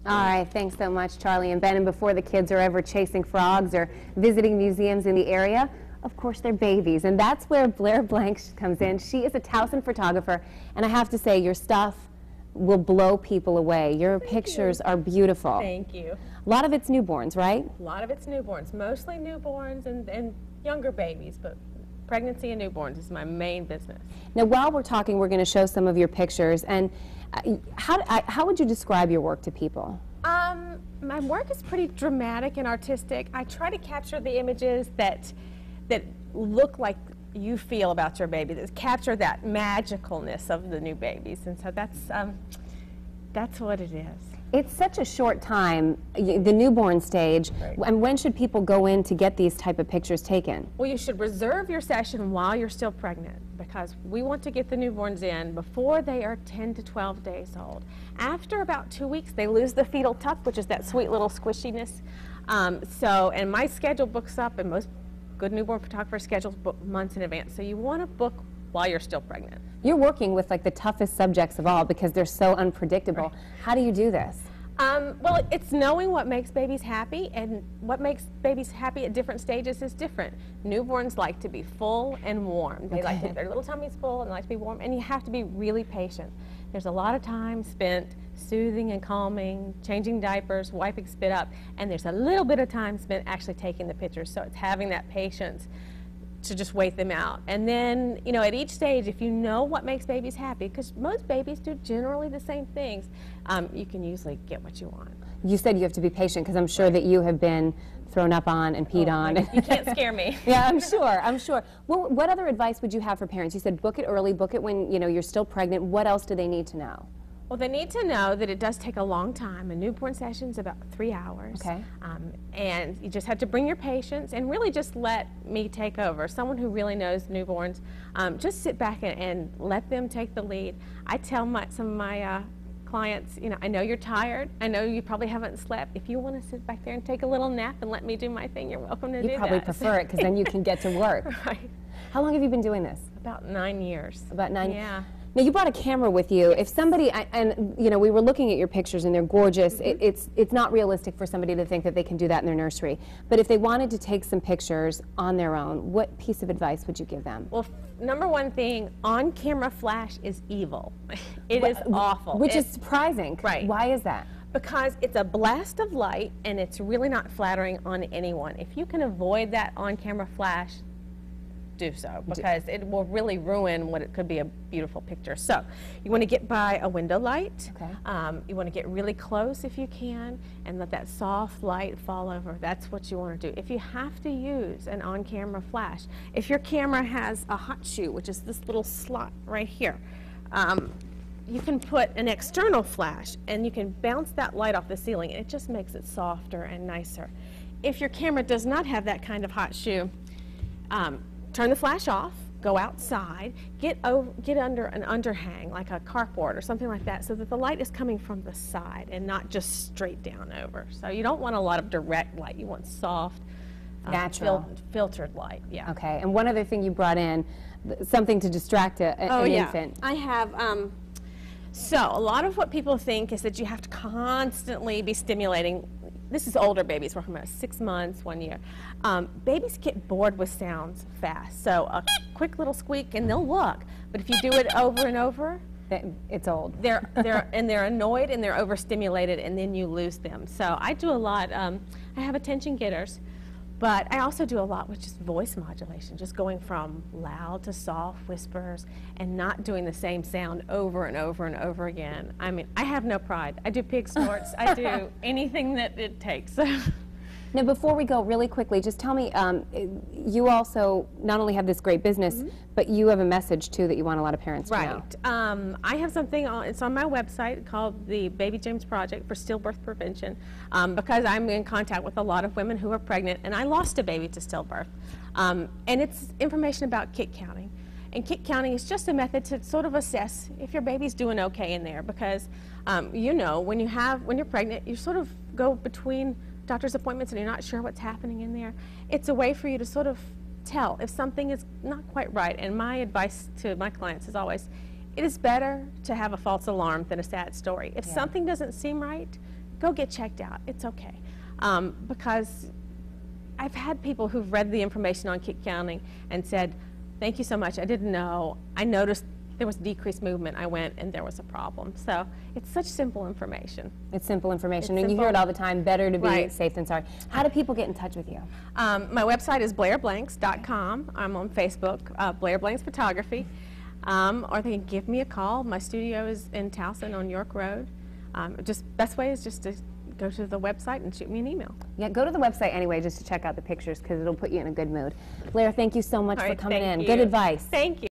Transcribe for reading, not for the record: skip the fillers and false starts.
All right, thanks so much, Charlie and Ben. And before the kids are ever chasing frogs or visiting museums in the area, of course, they're babies. And that's where Blair Blanks comes in. She is a Towson photographer. And I have to say, your stuff will blow people away. Your pictures are beautiful. Thank you. A lot of it's newborns, right? A lot of it's newborns, mostly newborns and younger babies, but pregnancy and newborns is my main business. Now, while we're talking, we're going to show some of your pictures. And how would you describe your work to people? My work is pretty dramatic and artistic. I try to capture the images that look like you feel about your baby, that capture that magicalness of the new babies, and so that's what it is. It's such a short time, the newborn stage, Right. And when should people go in to get these type of pictures taken? Well, you should reserve your session while you're still pregnant, because we want to get the newborns in before they are 10 to 12 days old. After about 2 weeks, they lose the fetal tuck, which is that sweet little squishiness. And my schedule books up, and most good newborn photographers schedules book months in advance. So you want to book while you're still pregnant. You're working with like the toughest subjects of all because they're so unpredictable. Right. How do you do this? Well, it's knowing what makes babies happy, and what makes babies happy at different stages is different. Newborns like to be full and warm. They like to have their little tummies full and they like to be warm, and you have to be really patient. There's a lot of time spent soothing and calming, changing diapers, wiping spit up, and there's a little bit of time spent actually taking the pictures. So it's having that patience to just wait them out. And then, you know, at each stage, if you know what makes babies happy, because most babies do generally the same things, you can usually get what you want. You said you have to be patient because I'm sure that you have been thrown up on and peed on. You can't scare me. Yeah, I'm sure. Well, what other advice would you have for parents? You said book it early, book it when you're still pregnant. What else do they need to know? Well, they need to know that it does take a long time. A newborn session is about 3 hours. Okay. And you just have to bring your patients and really just let me take over. Someone who really knows newborns, just sit back and let them take the lead. I tell some of my clients, I know you're tired. I know you probably haven't slept. If you want to sit back there and take a little nap and let me do my thing, you're welcome to do that. You probably prefer it because then you can get to work. Right. How long have you been doing this? About 9 years. About 9? Yeah. Now, you brought a camera with you. If somebody, we were looking at your pictures and they're gorgeous, it's not realistic for somebody to think that they can do that in their nursery. But if they wanted to take some pictures on their own, what piece of advice would you give them? Well, number one thing, on-camera flash is evil. It is awful. Which is surprising. Right. Why is that? Because it's a blast of light and it's really not flattering on anyone. If you can avoid that on-camera flash, do so, because it will really ruin what it could be a beautiful picture. So you want to get by a window light. Okay. You want to get really close if you can and let that soft light fall over. That's what you want to do. If you have to use an on-camera flash, if your camera has a hot shoe, which is this little slot right here, you can put an external flash and you can bounce that light off the ceiling. It just makes it softer and nicer. If your camera does not have that kind of hot shoe, turn the flash off, go outside, get under an underhang like a carport or something like that so that the light is coming from the side and not just straight down over. So you don't want a lot of direct light. You want soft, natural, filtered light. Yeah. Okay. And one other thing you brought in, something to distract an infant. I have. So a lot of what people think is that you have to constantly be stimulating. This is older babies, we're talking about 6 months, 1 year. Babies get bored with sounds fast, so a quick little squeak and they'll look. But if you do it over and over, it's old. They're annoyed and they're overstimulated, and then you lose them. So I do a lot. I have attention getters, but I also do a lot with just voice modulation, just going from loud to soft whispers and not doing the same sound over and over and over again. I mean, I have no pride. I do pig snorts. I do anything that it takes. Now, before we go, really quickly, just tell me, you also not only have this great business, but you have a message, too, that you want a lot of parents to know. Right. I have something, it's on my website called the Baby James Project for Stillbirth Prevention, because I'm in contact with a lot of women who are pregnant, and I lost a baby to stillbirth. And it's information about kick counting. And kick counting is just a method to sort of assess if your baby's doing okay in there, because, when you're pregnant, you sort of go between doctor's appointments and you're not sure what's happening in there. It's a way for you to sort of tell if something is not quite right. And my advice to my clients is always, it is better to have a false alarm than a sad story. If something doesn't seem right, go get checked out. It's okay. Because I've had people who've read the information on kick counting and said, thank you so much, I didn't know. I noticed there was decreased movement. I went and there was a problem. So it's such simple information. It's simple information. It's and simple. You hear it all the time, better to be Right. safe than sorry. How do people get in touch with you? My website is blairblanks.com. I'm on Facebook, Blair Blanks Photography. Or they can give me a call. My studio is in Towson on York Road. Best way is just to go to the website and shoot me an email. Yeah, go to the website anyway just to check out the pictures because it'll put you in a good mood. Blair, thank you so much All for right, coming thank in. you. Good advice. Thank you.